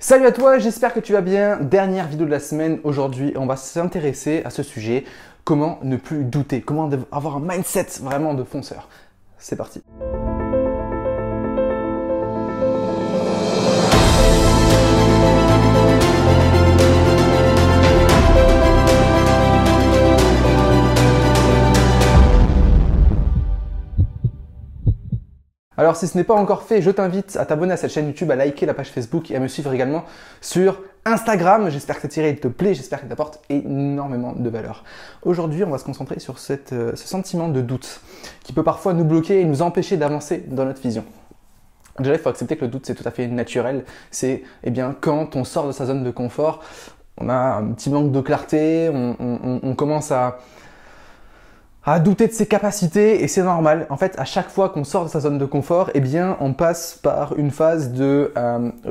Salut à toi, j'espère que tu vas bien. Dernière vidéo de la semaine. Aujourd'hui, on va s'intéresser à ce sujet. Comment ne plus douter? Comment avoir un mindset vraiment de fonceur? C'est parti. Alors si ce n'est pas encore fait, je t'invite à t'abonner à cette chaîne YouTube, à liker la page Facebook et à me suivre également sur Instagram. J'espère que cette série te plaît, j'espère qu'elle t'apporte énormément de valeur. Aujourd'hui, on va se concentrer sur ce sentiment de doute qui peut parfois nous bloquer et nous empêcher d'avancer dans notre vision. Déjà, il faut accepter que le doute, c'est tout à fait naturel. C'est quand on sort de sa zone de confort, on a un petit manque de clarté, on commence à douter de ses capacités et c'est normal. En fait, à chaque fois qu'on sort de sa zone de confort, on passe par une phase de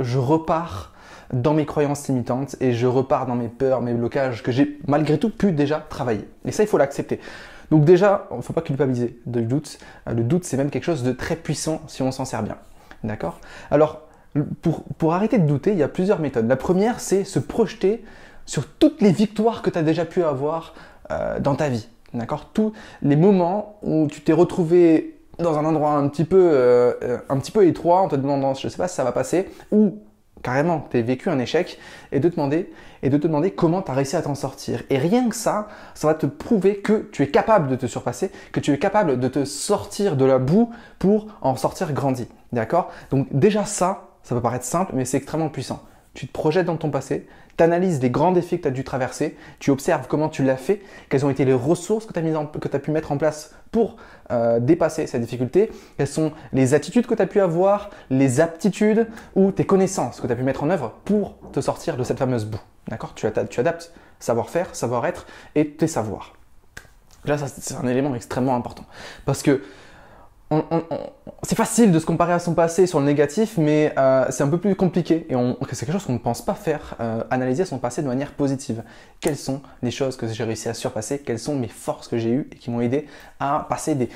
je repars dans mes croyances limitantes et je repars dans mes peurs, mes blocages que j'ai malgré tout pu déjà travailler. Et ça, il faut l'accepter. Donc déjà, il ne faut pas culpabiliser du doute. Le doute, c'est même quelque chose de très puissant si on s'en sert bien. D'accord? Alors, pour arrêter de douter, il y a plusieurs méthodes. La première, c'est se projeter sur toutes les victoires que tu as déjà pu avoir dans ta vie. D'accord? Tous les moments où tu t'es retrouvé dans un endroit un petit peu étroit en te demandant, je ne sais pas si ça va passer, ou carrément tu as vécu un échec et de te demander comment tu as réussi à t'en sortir. Et rien que ça va te prouver que tu es capable de te surpasser, que tu es capable de te sortir de la boue pour en sortir grandi. D'accord? Donc déjà ça peut paraître simple, mais c'est extrêmement puissant. Tu te projettes dans ton passé, tu analyses les grands défis que tu as dû traverser, tu observes comment tu l'as fait, quelles ont été les ressources que tu as pu mettre en place pour dépasser cette difficulté, quelles sont les attitudes que tu as pu avoir, les aptitudes ou tes connaissances que tu as pu mettre en œuvre pour te sortir de cette fameuse boue. D'accord? Tu adaptes savoir-faire, savoir-être et tes savoirs. Là, ça, c'est un élément extrêmement important parce que c'est facile de se comparer à son passé sur le négatif, mais c'est un peu plus compliqué et c'est quelque chose qu'on ne pense pas faire, analyser son passé de manière positive. Quelles sont les choses que j'ai réussi à surpasser? Quelles sont mes forces que j'ai eues et qui m'ont aidé à passer des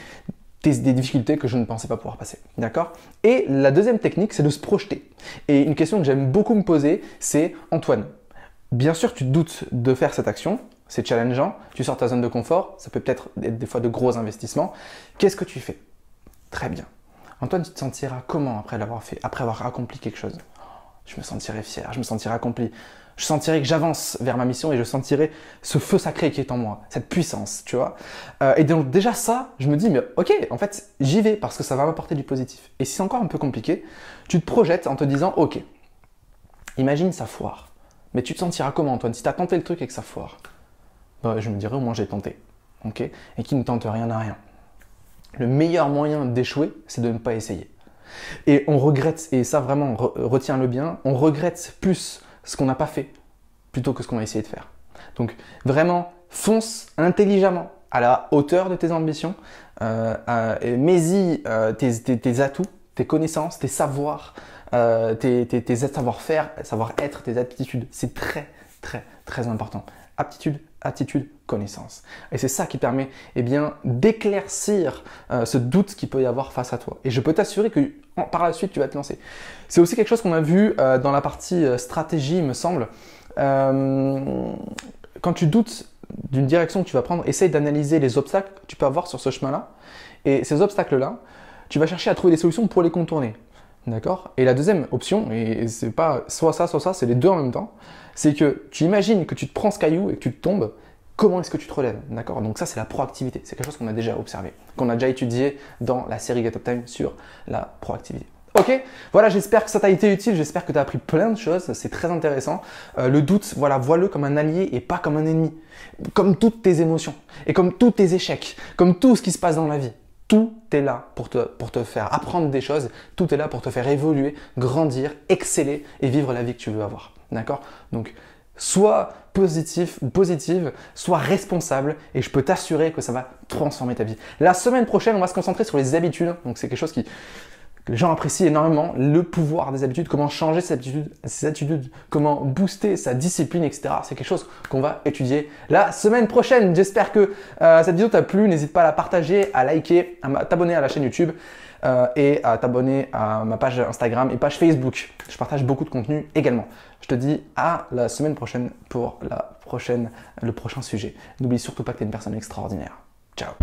difficultés que je ne pensais pas pouvoir passer. D'accord? Et la deuxième technique, c'est de se projeter. Et une question que j'aime beaucoup me poser, c'est Antoine, bien sûr tu te doutes de faire cette action, c'est challengeant, tu sors de ta zone de confort, ça peut être des fois de gros investissements. Qu'est-ce que tu fais? Très bien. Antoine, tu te sentiras comment après l'avoir fait, après avoir accompli quelque chose? Je me sentirai fier, je me sentirai accompli. Je sentirai que j'avance vers ma mission et je sentirai ce feu sacré qui est en moi, cette puissance, tu vois. Et donc déjà ça, je me dis, mais ok, en fait, j'y vais parce que ça va m'apporter du positif. Et si c'est encore un peu compliqué, tu te projettes en te disant, ok, imagine ça foire. Mais tu te sentiras comment, Antoine, si tu as tenté le truc et que ça foire? Je me dirais, au moins j'ai tenté. Ok? Et qui ne tente rien n'a rien. Le meilleur moyen d'échouer, c'est de ne pas essayer. Et on regrette, et ça vraiment, retiens-le bien, on regrette plus ce qu'on n'a pas fait plutôt que ce qu'on a essayé de faire. Donc vraiment, fonce intelligemment à la hauteur de tes ambitions, mets-y tes atouts, tes connaissances, tes savoirs, tes savoir-faire, savoir-être, tes aptitudes. C'est très, très, très important. Aptitude, attitude, connaissance. Et c'est ça qui permet d'éclaircir ce doute qu'il peut y avoir face à toi. Et je peux t'assurer que par la suite, tu vas te lancer. C'est aussi quelque chose qu'on a vu dans la partie stratégie, il me semble. Quand tu doutes d'une direction que tu vas prendre, essaye d'analyser les obstacles que tu peux avoir sur ce chemin-là. Et ces obstacles-là, tu vas chercher à trouver des solutions pour les contourner. D'accord? Et la deuxième option, et c'est pas soit ça, c'est les deux en même temps, c'est que tu imagines que tu te prends ce caillou et que tu te tombes, comment est-ce que tu te relèves? D'accord? Donc ça, c'est la proactivité. C'est quelque chose qu'on a déjà observé, qu'on a déjà étudié dans la série Get Up Time sur la proactivité. Ok? Voilà, j'espère que ça t'a été utile, j'espère que tu as appris plein de choses, c'est très intéressant. Le doute, voilà, vois-le comme un allié et pas comme un ennemi. Comme toutes tes émotions et comme tous tes échecs, comme tout ce qui se passe dans la vie. Tout est là pour te faire apprendre des choses, tout est là pour te faire évoluer, grandir, exceller et vivre la vie que tu veux avoir. D'accord? Donc, sois positif ou positive, sois responsable et je peux t'assurer que ça va transformer ta vie. La semaine prochaine, on va se concentrer sur les habitudes. Donc, c'est quelque chose que les gens apprécient énormément, le pouvoir des habitudes, comment changer ses attitudes, comment booster sa discipline, etc. C'est quelque chose qu'on va étudier la semaine prochaine. J'espère que cette vidéo t'a plu. N'hésite pas à la partager, à liker, à t'abonner à la chaîne YouTube. et à t'abonner à ma page Instagram et page Facebook. Je partage beaucoup de contenu également. Je te dis à la semaine prochaine pour le prochain sujet. N'oublie surtout pas que tu es une personne extraordinaire. Ciao.